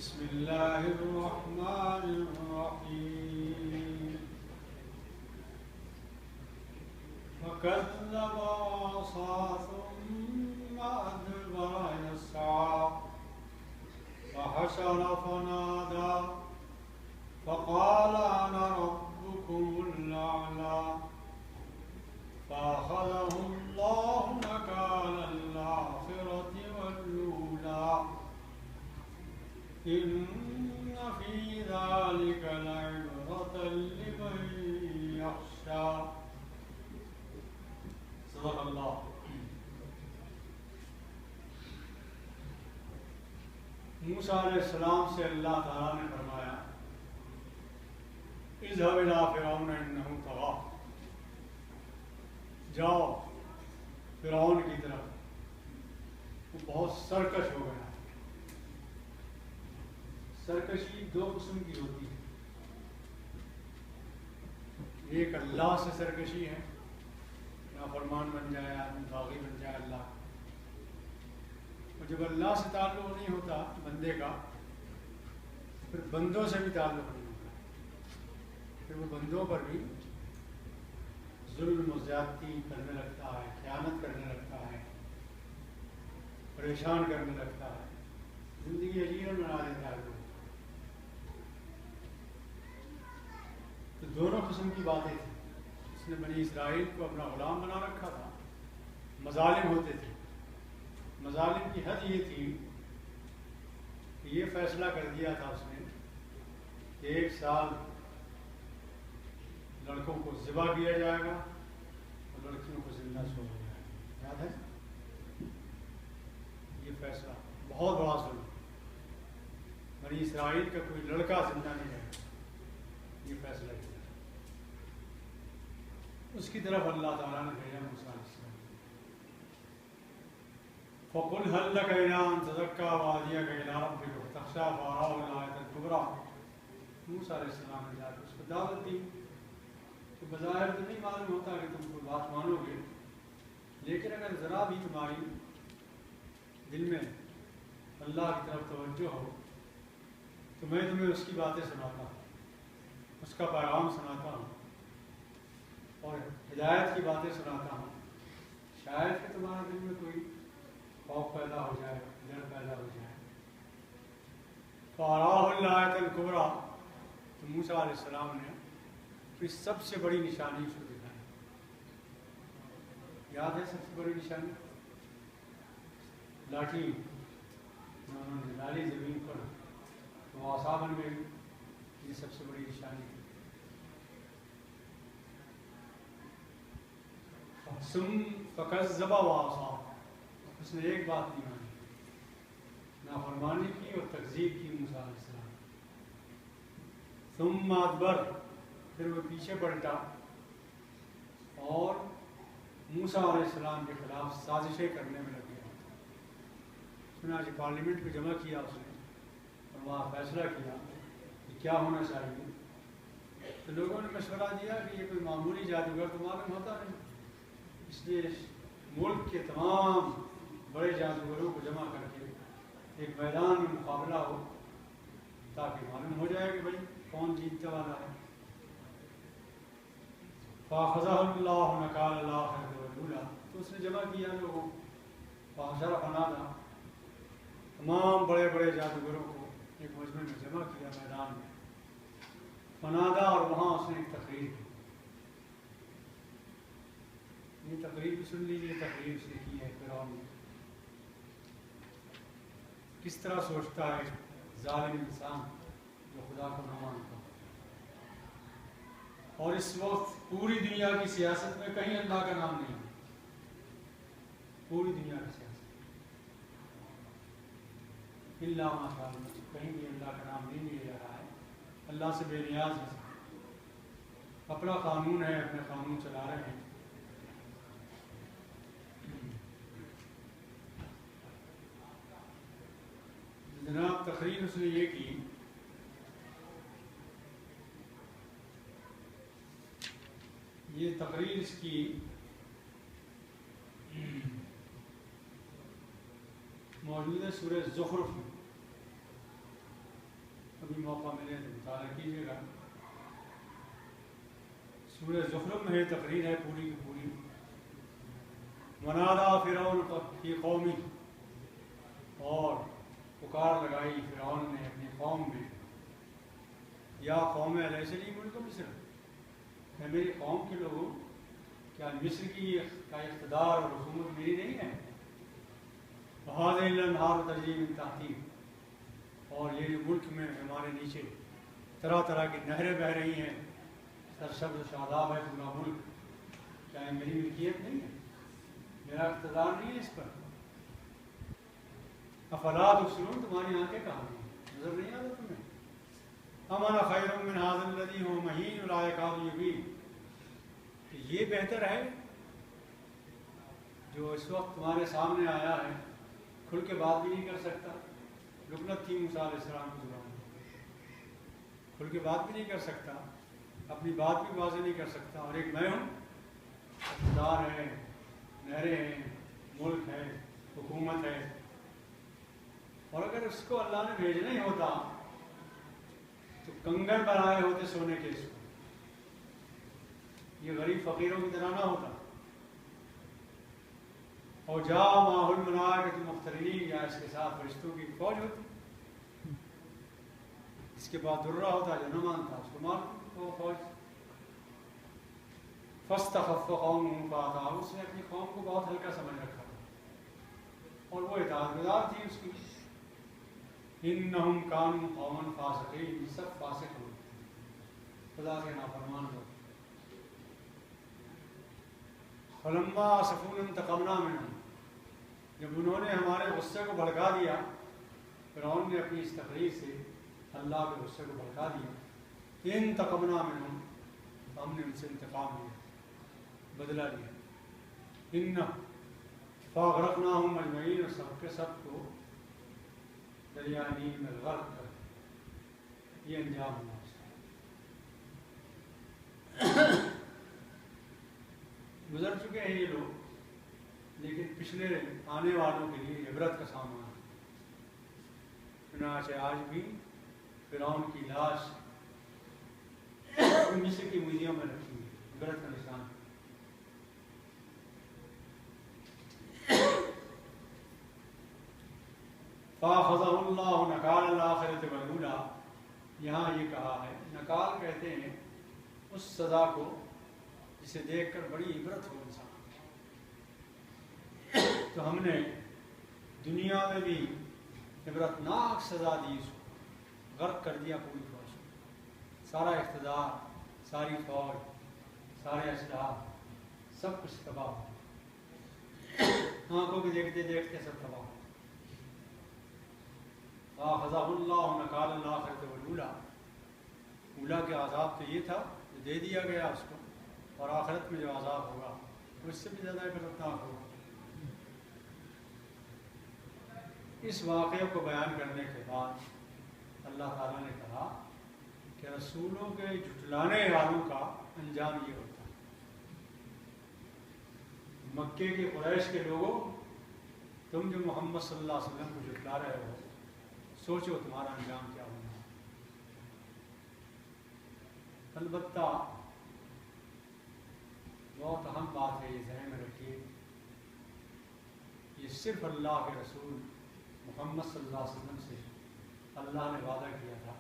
بسم اللہ الرحمن الرحیم فَكَذَّبَ وَعَصَىٰ ثُمَّ أَدْبَرَ يَسْعَىٰ فَحَشَرَ فَنَادَىٰ فَقَالَ أَنَا رَبُّكُمُ الْأَعْلَىٰ فَأَخَذَهُ اللَّهُ نَكَالَ الْآخِرَةِ وَالْأُولَىٰ إِنَّ فِي ذَلِكَ لَعِبْرَةً لِمَن يَخْشَىٰ۔ صدق اللہ۔ موسیٰ علیہ السلام سے اللہ تعالیٰ نے فرمایا اذهب إلى فرعون إنه طغى، جاؤ فرعون کی طرف، وہ بہت سرکش ہو گیا۔ سرکشی دو قسم کی ہوتی ہے، ایک اللہ سے سرکشی ہے، نافرمان بن جائے آدمی، باغی بن جائے اللہ، اور جب اللہ سے تعلق نہیں ہوتا بندے کا، پھر بندوں سے بھی تعلق نہیں ہوتا، پھر وہ بندوں پر بھی ظلم و زیادتی کرنے لگتا ہے، خیانت کرنے لگتا ہے، پریشان کرنے لگتا ہے، زندگی عجیب بنا دیتا ہے۔ تو دونوں قسم کی باتیں تھیں۔ اس نے بنی اسرائیل کو اپنا غلام بنا رکھا تھا، مظالم ہوتے تھے، مظالم کی حد یہ تھی کہ یہ فیصلہ کر دیا تھا اس نے کہ 1 سال لڑکوں کو ذبح کیا جائے گا اور لڑکیوں کو زندہ چھوڑا جائے گا، یاد ہے؟ یہ فیصلہ بہت بڑا ظلم، بنی اسرائیل کا کوئی لڑکا زندہ نہیں رہے، یہ فیصلہ کیا۔ اس کی طرف اللہ تعالیٰ نے بھیجا موسیٰ علیہ السلام۔ فَقُلْ هَلْ لَكَ إِلَىٰ أَن تَزَكَّىٰ وَأَهْدِيَكَ إِلَىٰ رَبِّكَ فَتَخْشَىٰ فَأَرَاهُ الْآيَةَ الْكُبْرىٰ۔ موسیٰ علیہ السلام نے جا کے اس کو دعوت دی کہ بظاہر تو نہیں معلوم ہوتا کہ تم کوئی بات مانو گے، لیکن اگر ذرا بھی تمہاری دل میں اللہ کی طرف توجہ ہو تو میں تمہیں اس کی باتیں سناتا ہوں، اس کا پیغام سناتا ہوں اور ہدایت کی باتیں سناتا ہوں، شاید کہ تمہارے دل میں کوئی خوف پیدا ہو جائے، ڈر پیدا ہو جائے۔ فَأَرَاهُ الْآيَةَ الْكُبْرىٰ، تو موسیٰ علیہ السلام نے پھر سب سے بڑی نشانی اس کو دکھائی۔ یاد ہے سب سے بڑی نشانی؟ لاٹھی انہوں نے ڈالی زمین پر، وہ عصا بن گئی، یہ سب سے بڑی نشانی تھی۔ فَكَذَّبَ وَعَصَىٰ، اس نے ایک بات نہیں مانی، نافرمانی کی اور تکذیب کی موسیٰ علیہ السلام۔ ثُمَّ أَدْبَرَ، پھر وہ پیچھے پلٹا اور موسیٰ علیہ السلام کے خلاف سازشیں کرنے میں لگ گیا۔ اس نے آج پارلیمنٹ کو جمع کیا اس نے، اور وہاں فیصلہ کیا کہ کیا ہونا چاہیے۔ تو لوگوں نے مشورہ دیا کہ یہ کوئی معمولی جادوگر تو معلوم ہوتا نہیں، اس لیے ملک کے تمام بڑے جادوگروں کو جمع کر کے ایک میدان میں مقابلہ ہو تاکہ معلوم ہو جائے کہ بھائی کون جیتنے والا ہے۔ فَأَخَذَهُ اللَّهُ نَكَالَ الْآخِرَةِ وَالْأُولَىٰ، تو اس نے جمع کیا لوگوں، فَحَشَرَ فَنَادَىٰ، تمام بڑے بڑے جادوگروں کو ایک مجمع میں جمع کیا میدان میں، فنادا، اور وہاں اس نے ایک تقریر کی۔ یہ تقریر بھی سن لیجیے، تقریر اس نے کی ہے فرعون نے، کس طرح سوچتا ہے ظالم انسان جو خدا کو نہ مانتا۔ اور اس وقت پوری دنیا کی سیاست میں کہیں اللہ کا نام نہیں ہے، پوری دنیا کی سیاست اللہ ماشاء اللہ، کہیں بھی اللہ کا نام نہیں لیا جا رہا ہے، اللہ سے بے نیاز ہے، اپنا قانون ہے، اپنے قانون چلا رہے ہیں۔ جناب تقریر اس نے یہ کی، یہ تقریر اس کی موجود ہے سورہ زخرف میں۔ بھی موقع ملے تو مطالعہ کیجیے گا. سورہ زخرف میں تقریر ہے پوری کی پوری. ونادا فرعون فی قومی، اور پکار لگائی فرعون نے اپنی قوم میں، یا قوم الیس لی ملک مصر، کہ میری قوم کے لوگوں کیا مصر کی کا اقتدار اور حکومت میری نہیں ہے؟ وہذہ الانہار تجری من تحتی، اور یہ ملک میں ہمارے نیچے طرح طرح کی نہریں بہہ رہی ہیں، سرسبز و شاداب ہے پورا ملک، کیا یہ میری ملکیت نہیں ہے؟ میرا اقتدار نہیں ہے اس پر؟ افلا تبصرون، تمہاری آنکھیں کہاں ہیں؟ نظر نہیں آتا تمہیں؟ ام انا خیر من ھذا الذی هو مہین لا یکاد یبین، کہ یہ بہتر ہے جو اس وقت تمہارے سامنے آیا ہے، کھل کے بات بھی نہیں کر سکتا. لکنت تھی موسیٰ علیہ السلام کی زبان میں، کھل کے بات بھی نہیں کر سکتا، اپنی بات بھی واضح نہیں کر سکتا، اور ایک میں ہوں، اقتدار ہے، نہریں ہیں، ملک ہے، حکومت ہے. اور اگر اس کو اللہ نے بھیجنا ہی ہوتا تو کنگن بنائے ہوتے سونے کے، اس کو یہ غریب فقیروں کی طرح نہ ہوتا. اور جا معه الملائکۃ مقترنین، یا اس کے ساتھ فرشتوں کی فوج ہوتی. اس کے بعد درہ ہوتا جو نہ مانتا، اس کو مار وہ فوج. فاستخف قومه فأطاعوه، اس نے اپنی قوم کو بہت ہلکا سمجھ رکھا تھا اور وہ اطاعت گزار تھی اس کی. انہم کانوا قوما فاسقین، سب فاسق ہوئے، خدا کے نافرمان لوگ. فلما آسفونا انتقمنا منہم، جب انہوں نے ہمارے غصے کو بھڑکا دیا، فرعون نے اپنی اس تقریر سے اللہ کے غصے کو بھڑکا دیا. انتقمنا منہم، ہم نے ان سے انتقام لیا، بدلہ لیا. فاغرقناہم اجمعین، اور سب کے سب کو دریا نیل میں غرق کر، یہ انجام ہوا اس کا. گزر چکے ہیں یہ لوگ، لیکن پچھلے آنے والوں کے لیے عبرت کا سامان ہے. چنانچہ آج بھی فرعون کی لاش مصر کی میوزیم میں رکھی ہوئی، عبرت کا نشان. فَأَخَذَهُ اللَّهُ نَكَالَ الْآخِرَةِ وَالْأُولَىٰ، یہاں یہ کہا ہے، نکال کہتے ہیں اس سزا کو جسے دیکھ کر بڑی عبرت ہو انسان. تو ہم نے دنیا میں بھی عبرتناک سزا دی، اس کو غرق کر دیا پوری فوج کو. سارا اقتدار، ساری فوج، سارے اسلحہ، سب کچھ تباہ ہو، آنکھوں کے دیکھتے دیکھتے سب تباہ ہو. فَأَخَذَهُ اللَّهُ نَكَالَ الْآخِرَةِ وَالْأُولَىٰ، اولا کے عذاب تو یہ تھا جو دے دیا گیا اس کو، اور آخرت میں جو عذاب ہوگا وہ اس سے بھی زیادہ عبرتناک ہوگا. اس واقعے کو بیان کرنے کے بعد اللہ تعالیٰ نے کہا کہ رسولوں کے جھٹلانے والوں کا انجام یہ ہوتا ہے. مکے کے قریش کے لوگوں، تم جو محمد صلی اللہ علیہ وسلم کو جھٹلا رہے ہو، سوچو تمہارا انجام کیا ہونا ہے. البتہ بہت اہم بات ہے، یہ ذہن میں رکھیے، یہ صرف اللہ کے رسول محمد صلی اللہ علیہ وسلم سے اللہ نے وعدہ کیا تھا.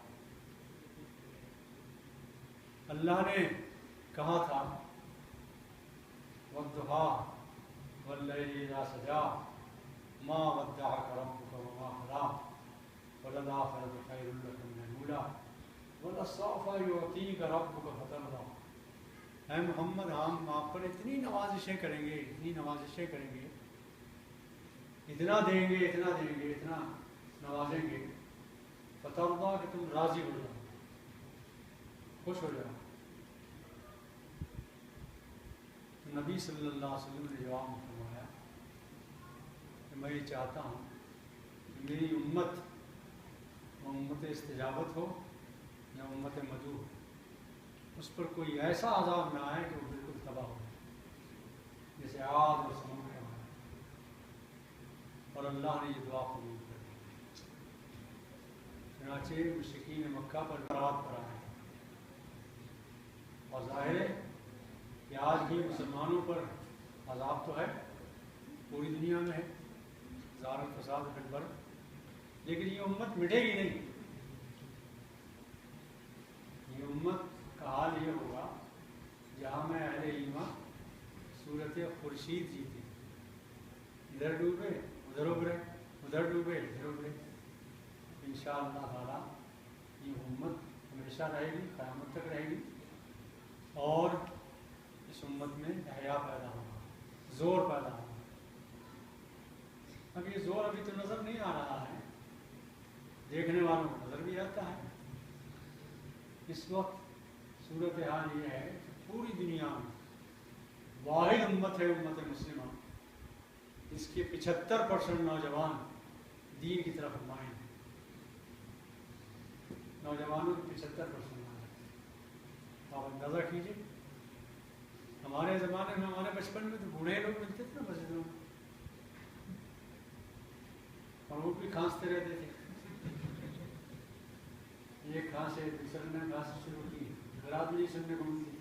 اللہ نے کہا تھا وَالضُّحَىٰ وَاللَّيْلِ إِذَا سَجَىٰ مَا وَدَّعَكَ رَبُّكَ وَمَا قَلَىٰ وَلَلْآخِرَةُ خَيْرٌ لَكَ مِنَ الْأُولَىٰ وَلَسَوْفَ يُعْطِيكَ رَبُّكَ فَتَرْضَىٰ. اے محمد، ہم آپ پر اتنی نوازشیں کریں گے، اتنی نوازشیں کریں گے، اتنا دیں گے، اتنا دیں گے، اتنا نوازیں گے، فترضیٰ، کہ تم راضی ہو جاؤ، خوش ہو جاؤ. تو نبی صلی اللہ علیہ وسلم نے جواب میں فرمایا کہ میں یہ چاہتا ہوں کہ میری امت، وہ امت استجابت ہو یا امت مدعو ہو، اس پر کوئی ایسا عذاب نہ آئے کہ وہ بالکل تباہ ہو جائے، جیسے عاد اور سمود کا آیا. اور اللہ نے یہ دعا قبول کر دی. چنانچہ مشرکین مکہ پر برات پڑا ہے، اور ظاہر ہے کہ آج بھی مسلمانوں پر عذاب تو ہے، پوری دنیا میں ہے، ظاہر الفساد فی البر، لیکن یہ امت مٹے گی نہیں. یہ امت کا حال یہ ہوگا جہاں میں اہل ایمان صورت خورشید جیتے، ادھر ڈوبے ادھر ابھرے، ادھر ڈوبے ادھر ابھرے. انشاءاللہ تعالیٰ یہ امت ہمیشہ رہے گی، قیامت تک رہے گی، اور اس امت میں احیاء پیدا ہوگا، زور پیدا ہوگا. اب یہ زور ابھی تو نظر نہیں آ رہا ہے، دیکھنے والوں کو نظر بھی آتا ہے. اس وقت صورتحال یہ ہے کہ پوری دنیا میں واحد امت ہے امت مسلمہ، اس کے 75% نوجوان دین کی طرف مائل ہیں. نوجوانوں کے 75% مائل ہیں. آپ اندازہ کیجیے، ہمارے زمانے میں، ہمارے بچپن میں تو بوڑھے لوگ ملتے تھے نا مسجدوں میں، اور وہ بھی کھانستے رہتے تھے. ایک کھانسے دوسرے نے کھانسی شروع کی، رات بھی نہیں سننے کو ملتی.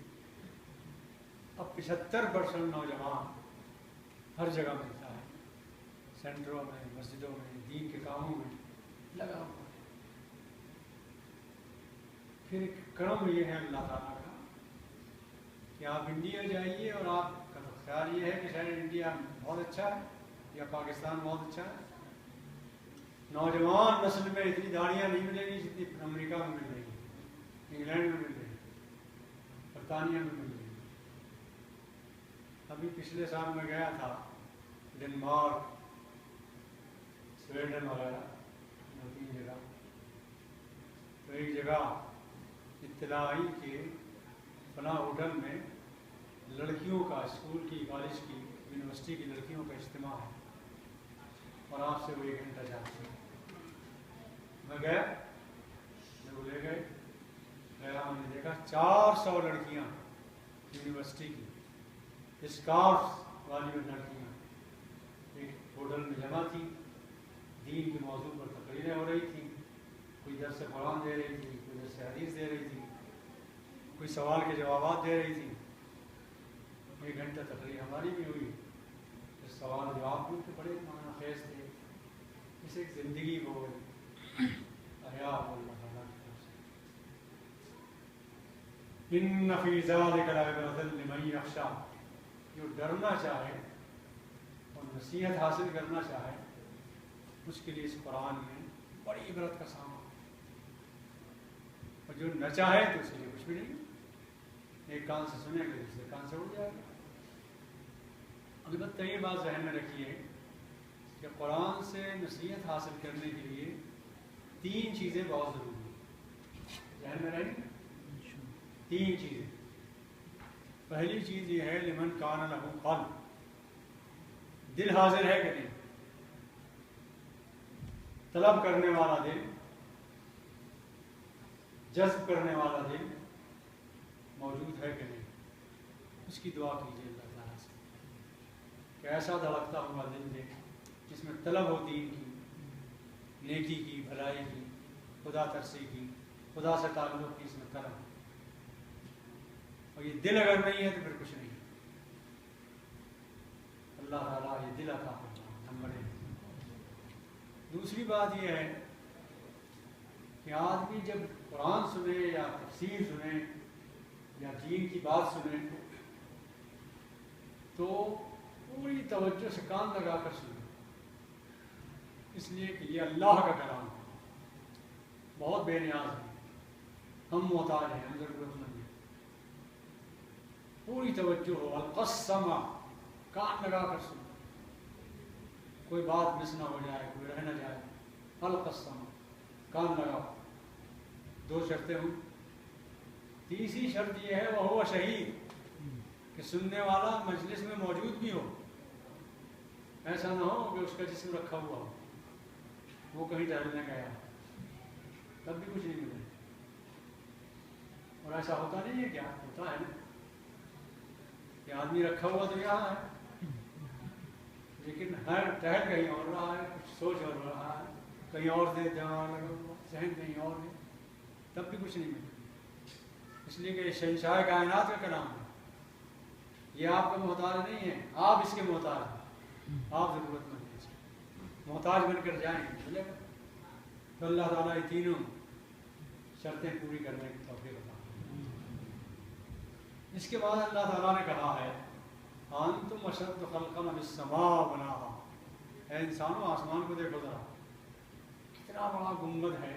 اب 75% نوجوان ہر جگہ ملتا ہے، سینٹروں میں، مسجدوں میں، دین کے کاموں میں لگا ہوا ہے. پھر ایک کرم یہ ہے اللہ تعالیٰ کا کہ آپ انڈیا جائیے اور آپ کا تو خیال یہ ہے کہ شاید انڈیا بہت اچھا ہے یا پاکستان بہت اچھا ہے. نوجوان نسل میں اتنی داڑیاں نہیں ملیں گی جتنی امریکہ میں مل رہی ہیں، انگلینڈ میں مل رہی ہیں، برطانیہ میں مل رہی ہیں. ابھی پچھلے سال میں گیا تھا ڈنمارک، سویڈن وغیرہ، 2-3 جگہ. تو ایک جگہ اطلاع آئی کہ فلاں ہوٹل میں لڑکیوں کا، اسکول کی، کالج کی، یونیورسٹی کی لڑکیوں کا اجتماع ہے، اور آپ سے وہ 1 گھنٹہ چاہتے ہیں. میں گیا، میں وہ لے گئے، گیا، میں نے دیکھا 400 لڑکیاں یونیورسٹی کی، اسکارف والی لڑکیاں ایک ہوٹل میں جمع تھی. دین کے موضوع پر تقریریں ہو رہی تھیں، کوئی درس قرآن دے رہی تھی، کوئی درس حدیث دے رہی تھی، کوئی سوال کے جوابات دے رہی تھی. 1 گھنٹہ تقریر ہماری بھی ہوئی. سوال جواب بھی تو بڑے معنی خیز تھے. اس ایک زندگی ہو گئی احیاء اللہ تعالیٰ کی طرف سے. ان فی ذلک لعبرۃ لمن یخشی، جو ڈرنا چاہے اور نصیحت حاصل کرنا چاہے اس کے لیے اس قرآن میں بڑی عبرت کا سامان، اور جو نہ چاہے تو اس کے لیے کچھ بھی نہیں. ایک کان سے سنے گا، دوسرے کان سے اڑ جائے گا. البتہ یہ بات ذہن میں رکھیے کہ قرآن سے نصیحت حاصل کرنے کے لیے 3 چیزیں بہت ضروری ہیں. ذہن میں رہیں 3 چیزیں. پہلی چیز یہ ہے لمن کان لہ قلب، دل حاضر ہے کہ نہیں، طلب کرنے والا دل، جذب کرنے والا دل موجود ہے کہ نہیں. اس کی دعا کیجیے اللہ تعالیٰ سے کہ ایسا دھڑکتا ہوا دل دے جس میں طلب ہو دین کی، نیکی کی، بھلائی کی، خدا ترسی کی، خدا سے تعلق کی، اس میں طلب. اور یہ دل اگر نہیں ہے تو پھر کچھ نہیں. اللہ تعالیٰ یہ دل عطا فرمائے. نمبر 1. دوسری بات یہ ہے کہ آدمی جب قرآن سنے یا تفسیر سنے یا دین کی بات سنے تو پوری توجہ سے کان لگا کر سنے، اس لیے کہ یہ اللہ کا کلام ہے. بہت بے نیاز ہے، ہم محتاج ہیں، ہم ضرورت مند ہیں. پوری توجہ ہو، القسم، کان لگا کر سنے، کوئی بات مس نہ ہو جائے، کوئی رہ نہ جائے. القسم، کان لگاؤ. 2 شرطیں ہوں. تیسری شرط یہ ہے وہ ہوا شہید، کہ سننے والا مجلس میں موجود بھی ہو. ایسا نہ ہو کہ اس کا جسم رکھا ہوا ہو، وہ کہیں ٹہلنے گیا تب بھی کچھ نہیں ملے. اور ایسا ہوتا نہیں ہے، کیا ہوتا ہے نا کہ آدمی رکھا ہوا تو یہاں ہے لیکن ہر ٹہل کہیں اور رہا ہے، کچھ سوچ اور رہا ہے. کہیں اور دے، دماغ لگا ہوا ذہن کہیں اور ہے، تب بھی کچھ نہیں ملتا، اس لیے کہ شہنشاہ کائنات کا کلام ہے، یہ آپ کا محتاج نہیں ہے، آپ اس کے محتاج ہیں، آپ ضرورت مند ہیں، اس کے محتاج بن کر جائیں ملے گا۔ تو اللہ تعالیٰ یہ تینوں شرطیں پوری کرنے کی توفیق عطا فرمائے۔ اس کے بعد اللہ تعالیٰ نے کہا ہے انتم اشد خلقا من السماء بناها، اے انسانوں آسمان کو دیکھو ذرا، کتنا بڑا گنبد ہے،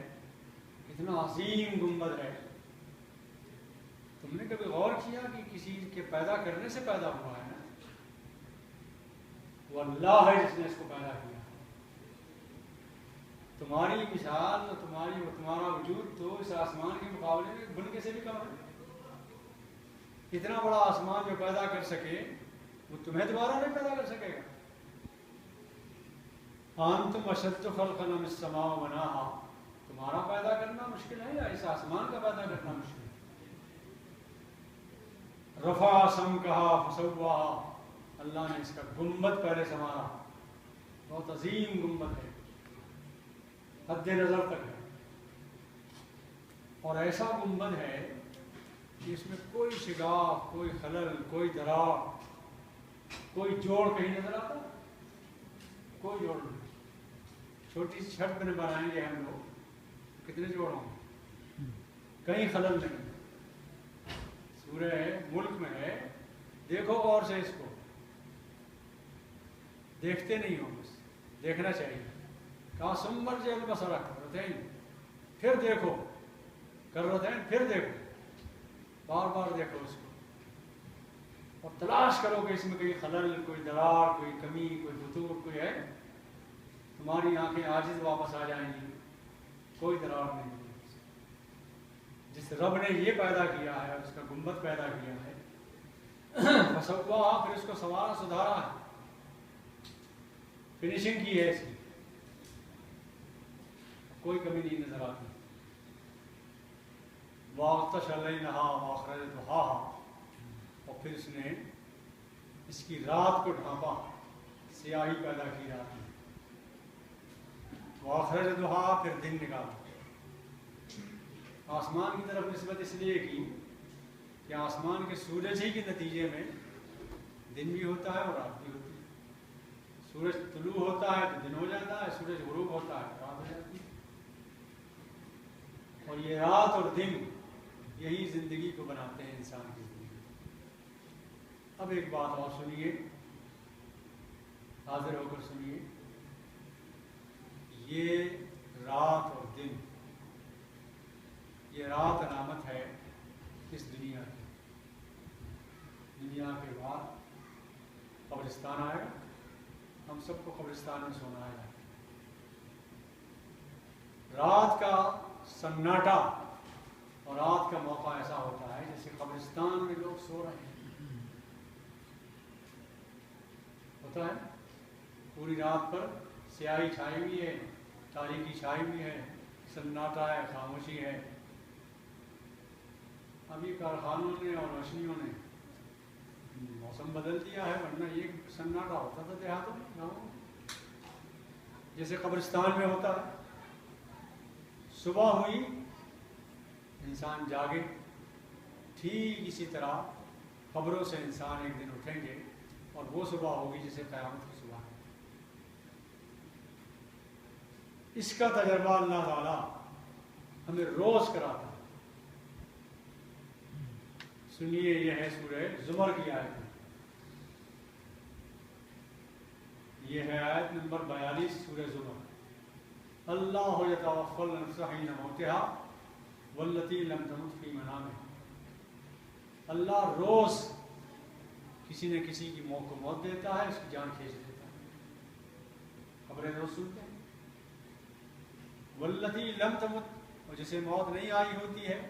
کتنا عظیم گنبد ہے۔ تم نے کبھی غور کیا کہ کسی کے پیدا کرنے سے پیدا ہوا ہے نا؟ وہ اللہ ہے جس نے اس کو پیدا کیا۔ تمہاری مثال اور تمہارا وجود تو اس آسمان کے مقابلے میں بن کے سے بھی کم ہے۔ اتنا بڑا آسمان جو پیدا کر سکے وہ تمہیں دوبارہ نہیں پیدا کر سکے گا۔ انتم اشد خلقا من السماء بناها، تمہارا پیدا کرنا مشکل ہے یا اس آسمان کا پیدا کرنا مشکل ہے؟ رفع سمکها فسواها، اللہ نے اس کا گنبد پہلے سنوارا، بہت عظیم گنبد ہے، حد نظر تک ہے، اور ایسا گنبد ہے کہ اس میں کوئی شگاف، کوئی خلل، کوئی دراڑ، کوئی جوڑ کہیں نظر آتا، کوئی جوڑ نہیں۔ چھوٹی سی چھت میں بنائیں گے ہم لوگ، کتنے جوڑ ہوں گے؟ کہیں خلل نہیں۔ سورہ ملک میں ہے، دیکھو غور سے، اس کو دیکھتے نہیں ہو، بس دیکھنا چاہیے۔ کہا سمر جیل بسرا کرتین، پھر دیکھو، کرتین پھر دیکھو، بار بار دیکھو اس کو، اور تلاش کرو کہ اس میں کوئی خلل، کوئی دراڑ، کوئی کمی، کوئی خطوط کوئی ہے۔ تمہاری آنکھیں عاجز واپس آ جائیں گی، کوئی دراڑ نہیں ہے۔ جس رب نے یہ پیدا کیا ہے، اس کا گنبد پیدا کیا ہے، فسوا، پھر اس کو سنوارا سدھارا ہے، فنیشنگ کی ہے اس کی، کوئی کمی نہیں نظر آتی۔ وَأَغْطَشَ لَيْلَهَا وَأَخْرَجَ ضُحَاهَا، اور پھر اس نے اس کی رات کو ڈھانپا، سیاہی پیدا کی رات میں، وَأَخْرَجَ ضُحَاهَا، پھر دن نکالا۔ آسمان کی طرف نسبت اس لیے کی کہ آسمان کے سورج ہی کے نتیجے میں دن بھی ہوتا ہے اور رات بھی ہوتی ہے۔ سورج طلوع ہوتا ہے تو دن ہو جاتا ہے، سورج غروب ہوتا ہے تو رات ہو جاتی ہے، اور یہ رات اور دن یہی زندگی کو بناتے ہیں، انسان کی زندگی۔ اب ایک بات اور سنیے، حاضر ہو کر سنیے، یہ رات اور دن، یہ رات علامت ہے اس دنیا کی۔ دنیا کے بعد قبرستان آئے گا، ہم سب کو قبرستان میں سونا آئے گا۔ رات کا سناٹا اور رات کا موقع ایسا ہوتا ہے جیسے قبرستان میں لوگ سو رہے ہیں، ہوتا ہے پوری رات پر سیاہی چھائی ہوئی ہے، تاریکی چھائی ہوئی ہے، سناٹا ہے، خاموشی ہے۔ ابھی کارخانوں نے اور روشنیوں نے موسم بدل دیا ہے، ورنہ یہ سناٹا ہوتا تھا دیہاتوں میں، گاؤں میں، جیسے قبرستان میں ہوتا ہے۔ صبح ہوئی، انسان جاگے، ٹھیک اسی طرح خبروں سے انسان ایک دن اٹھیں گے اور وہ صبح ہوگی جسے قیامت کی صبح ہے۔ اس کا تجربہ اللہ تعالیٰ ہمیں روز کراتا ہے۔ سنیے، یہ ہے سورہ زمر کی آیت، یہ ہے آیت نمبر 42 سورہ زمر۔ اللہ یتوفی الانفس حین موتها واللتی لم تمت فی منامها، اللہ روز کسی نہ کسی کی موت کو موت دیتا ہے، اس کی جان کھینچ دیتا ہے۔ خبریں روز سنتے ہیں۔ واللتی لم تمت، اور جسے موت نہیں آئی ہوتی ہے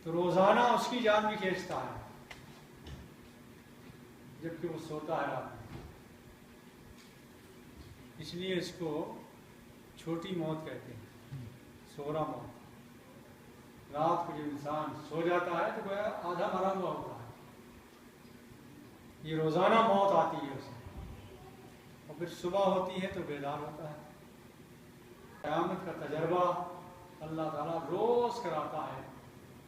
تو روزانہ اس کی جان بھی کھینچتا ہے، جبکہ وہ سوتا ہے رات میں۔ اس لیے اس کو چھوٹی موت کہتے ہیں، سورا موت۔ رات کو جب انسان سو جاتا ہے تو گویا آدھا مرا ہوا ہوتا ہے، یہ روزانہ موت آتی ہے اسے، اور پھر صبح ہوتی ہے تو بیدار ہوتا ہے۔ قیامت کا تجربہ اللہ تعالیٰ روز کراتا ہے.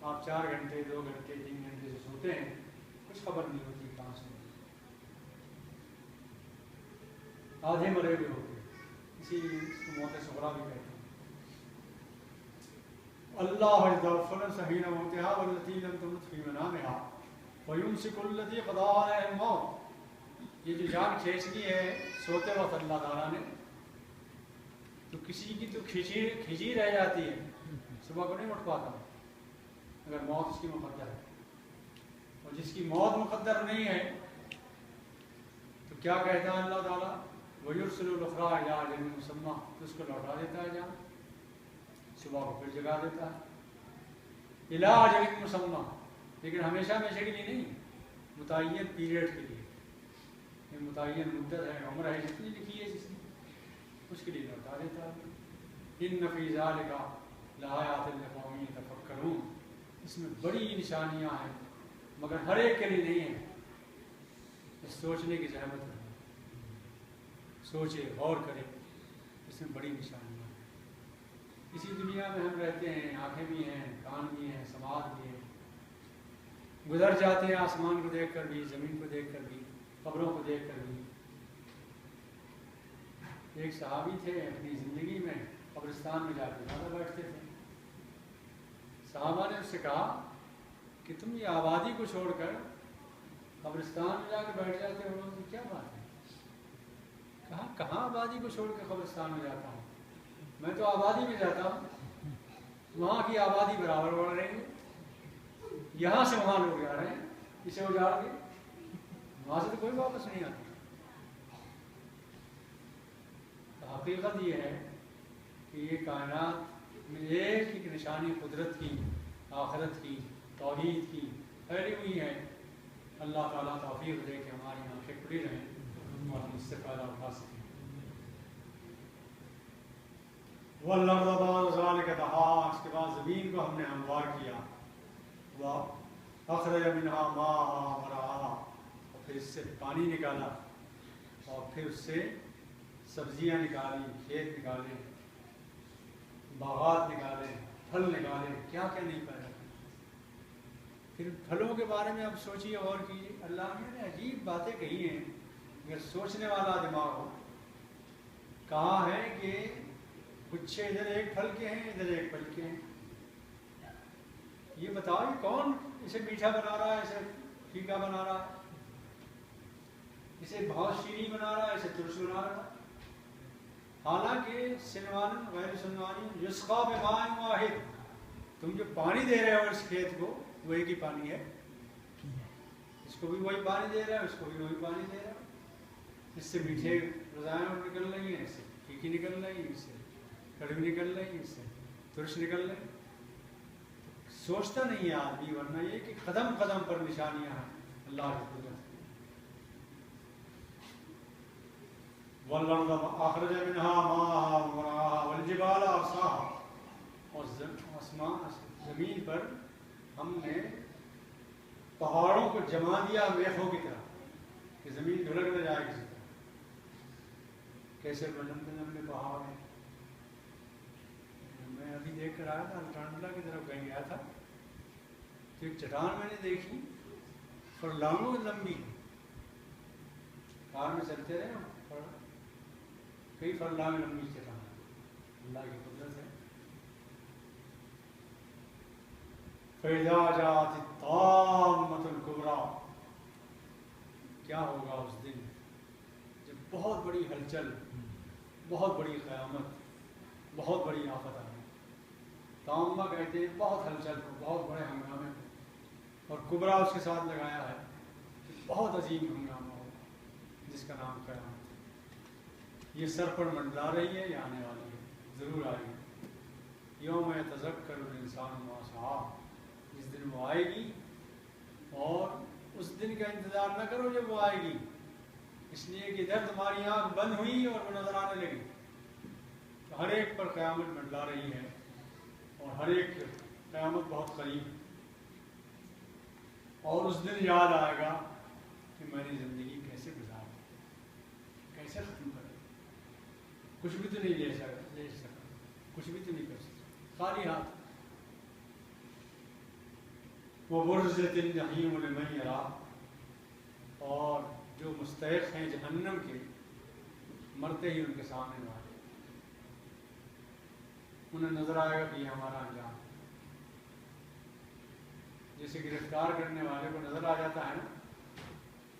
آپ 4 گھنٹے 2 گھنٹے 3 گھنٹے سے سوتے ہیں، کچھ خبر نہیں ہوتی کہاں سے آدھے مرے ہوئے ہوتے ہیں. اسی لیے اس کو موت صغریٰ بھی کہتے ہیں. اللہ یتوفى حین موتها والتي لم تمت في منامها ويمسك التي قضى عليها الموت. یہ جو جان کھینچنی ہے سوتے وقت اللہ تعالیٰ نے، تو کسی کی تو کھینچی رہ جاتی ہے، صبح کو نہیں اٹھ پاتا اگر موت اس کی مقدر ہے. اور جس کی موت مقدر نہیں ہے تو کیا کہتا ہے اللہ تعالیٰ؟ وَيُرْسِلُ الْأُخْرَىٰ إِلَىٰ أَجَلٍ مُّسَمًّى، تو اس کو لوٹا دیتا ہے جان، صبح کو پھر جگا دیتا ہے. إِلَىٰ أَجَلٍ مُّسَمًّى، لیکن ہمیشہ ہمیشہ کے لیے نہیں، متعین پیریڈ کے لیے. یہ متعین مدت ہے، عمر ہے جتنی لکھی ہے جس نے، اس کے لیے لوٹا دیتا ہے. إِنَّ فِي ذَٰلِكَ لَآيَاتٍ لِقَوْمٍ يَتَفَكَّرُونَ، اس میں بڑی نشانیاں ہیں مگر ہر ایک کے لیے نہیں ہیں. سوچنے کی زحمت ہے، سوچے غور کرے، اس میں بڑی نشانیاں ہیں. اسی دنیا میں ہم رہتے ہیں، آنکھیں بھی ہیں، کان بھی ہیں، سماعت بھی ہے، گزر جاتے ہیں آسمان کو دیکھ کر بھی، زمین کو دیکھ کر بھی، قبروں کو دیکھ کر بھی. ایک صحابی تھے اپنی زندگی میں قبرستان میں جا کے زیادہ بیٹھتے تھے. صحابہ نے اس سے کہا کہ تم یہ آبادی کو چھوڑ کر قبرستان میں جا کے بیٹھ جاتے ہو، تو کیا بات ہے؟ کہا کہاں آبادی کو چھوڑ کے قبرستان میں جاتا ہوں، میں تو آبادی میں جاتا ہوں، وہاں کی آبادی برابر بڑھ رہی ہے، یہاں سے وہاں لوگ جا رہے ہیں، اسے اجاڑ کے وہاں سے تو کوئی واپس نہیں آتا. حقیقت یہ ہے کہ یہ کائنات میں ایک ایک نشانی قدرت کی، آخرت کی، توحید کی پھیلی ہوئی ہے. اللہ تعالیٰ توفیق دے کہ ہماری آنکھیں کھلی رہیں اور ہم اس سے فائدہ اٹھا سکیں. وَالْأَرْضَ بَعْدَ ذَلِكَ دَحَاهَا، اس کے بعد زمین کو ہم نے ہموار کیا. وَأَخْرَجَ مِنْهَا مَاءَهَا وَمَرْعَاهَا، اور پھر اس سے پانی نکالا اور پھر اس سے سبزیاں نکالی، کھیت نکالے، باغات نکالے، پھل نکالے، کیا کیا نہیں پیدا. پھر پھلوں کے بارے میں اب سوچیے اور کیجیے. اللہ نے عجیب باتیں کہی ہیں اگر سوچنے والا دماغ ہو. کہا ہے کہ گچھے ادھر ایک پھل کے ہیں، ادھر ایک پھل کے ہیں. یہ بتاؤ یہ کون اسے میٹھا بنا رہا ہے، اسے پھیکا بنا رہا ہے، اسے بہت شیریں بنا رہا ہے، اسے ترش بنا رہا ہے. حالانکہ سنوان غیر سنوانی یسقا بماء واحد، تم جو پانی دے رہے ہو اس کھیت کو وہ ایک ہی پانی ہے. اس کو بھی وہی پانی دے رہا ہے، اس کو بھی وہی پانی دے رہا ہے. اس سے میٹھے غذائیں نکل رہی ہیں، اس سے پھیکی نکل رہی ہیں، اس سے کڑوی نکل رہی ہیں، اس سے ترش نکل رہی ہیں. سوچتا نہیں ہے آدمی، ورنہ یہ کہ قدم قدم پر نشانیاں ہیں اللہ کی قدرت. وَالْأَرْضَ أَخْرَجَ مِنْهَا مَاءَهَا وَمَرْعَاهَا وَالْجِبَالَ أَرْسَاهَا، اور زمین پر ہم نے پہاڑوں کو جما دیا میخوں کی طرح کہ زمین ڈھلک نہ جائے کسی طرح. کیسے لمبے لمبے پہاڑ ہیں. میں ابھی دیکھ کر آیا تھا، الٹانڈلا کی طرف کہیں گیا تھا، تو ایک چٹان میں نے دیکھی فرلانگوں لمبی، کار میں چلتے رہے کئی فرلانگ لمبی چٹان. اللہ کی قدرت ہے. فَإِذَا جَاءَتِ الطَّامَّةُ الْكُبْرىٰ، کیا ہوگا اس دن جب بہت بڑی ہلچل، بہت بڑی قیامت، بہت بڑی آفت آئے. طامہ کہتے ہیں بہت ہلچل کو، بہت بڑے ہنگامے کو، اور کبرا اس کے ساتھ لگایا ہے کہ بہت عظیم ہنگامہ ہو جس کا نام قیامت. یہ سر پر منڈلا رہی ہے، یہ آنے والی ہے، ضرور آئے گی. یوم یتذکر الانسان ما سعی، جس دن وہ آئے گی، اور اس دن کا انتظار نہ کرو جب وہ آئے گی، اس لیے کہ ادھر تمہاری آنکھ بند ہوئی اور وہ نظر آنے لگی. تو ہر ایک پر قیامت منڈلا رہی ہے اور ہر ایک قیامت بہت قریب. اور اس دن یاد آئے گا کہ میں نے زندگی کیسے گزاری، کیسے ختم کری، کچھ بھی تو نہیں لے سکا. کچھ بھی تو نہیں کر سکتے، خالی ہاتھ۔ وَبُرِّزَتِ الْجَحِيمُ لِمَنْ يَرَىٰ، اور جو مستحق ہیں جہنم کے، مرتے ہی ان کے سامنے آئے، انہیں نظر آئے گا کہ یہ ہمارا انجام ہے۔ جیسے گرفتار کرنے والے کو نظر آ جاتا ہے نا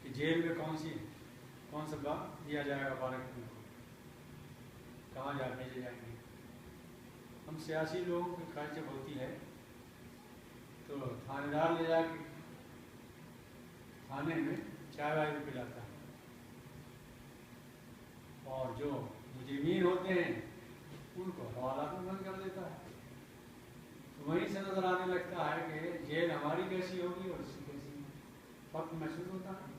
کہ جیل میں کون سا بات دیا جائے گا، بارک کو کہاں جا بھیجے جائیں گے۔ ہم سیاسی لوگوں کی خواہش جب ہوتی ہے تو تھانے دار لے جا کے تھانے میں چائے وائے بھی پلاتا ہے، اور جو مجرمین ہوتے ہیں ان کو حوالات میں بند کر دیتا ہے۔ تو وہیں سے نظر آنے لگتا ہے کہ جیل ہماری کیسی ہوگی اور اس کی کیسی، فرق محسوس ہوتا ہے۔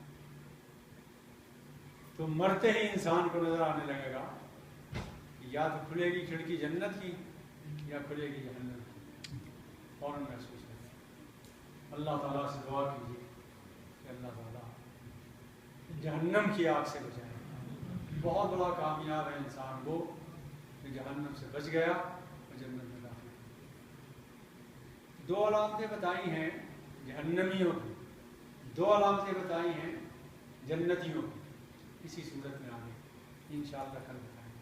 تو مرتے ہی انسان کو نظر آنے لگے گا کہ یا تو کھلے گی کھڑکی جنت کی یا کھلے گی جہنم کی، فوراً محسوس ہوتا ہے۔ اللہ تعالیٰ سے دعا کیجیے کہ اللہ تعالیٰ جہنم کی آگ سے بچائے۔ بہت بڑا کامیاب ہے انسان وہ کہ جہنم سے بچ گیا اور جنت میں داخل۔ دو علامتیں بتائی ہیں جہنمیوں کی، دو علامتیں بتائی ہیں جنتیوں کی، اسی صورت میں آگے انشاءاللہ کل بتائیں گے۔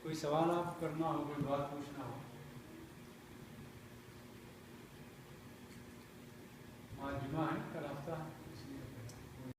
کوئی سوال آپ کرنا ہو، کوئی بات پوچھنا ہو؟ آج جمعہ ہے، کل ہفتہ ہے۔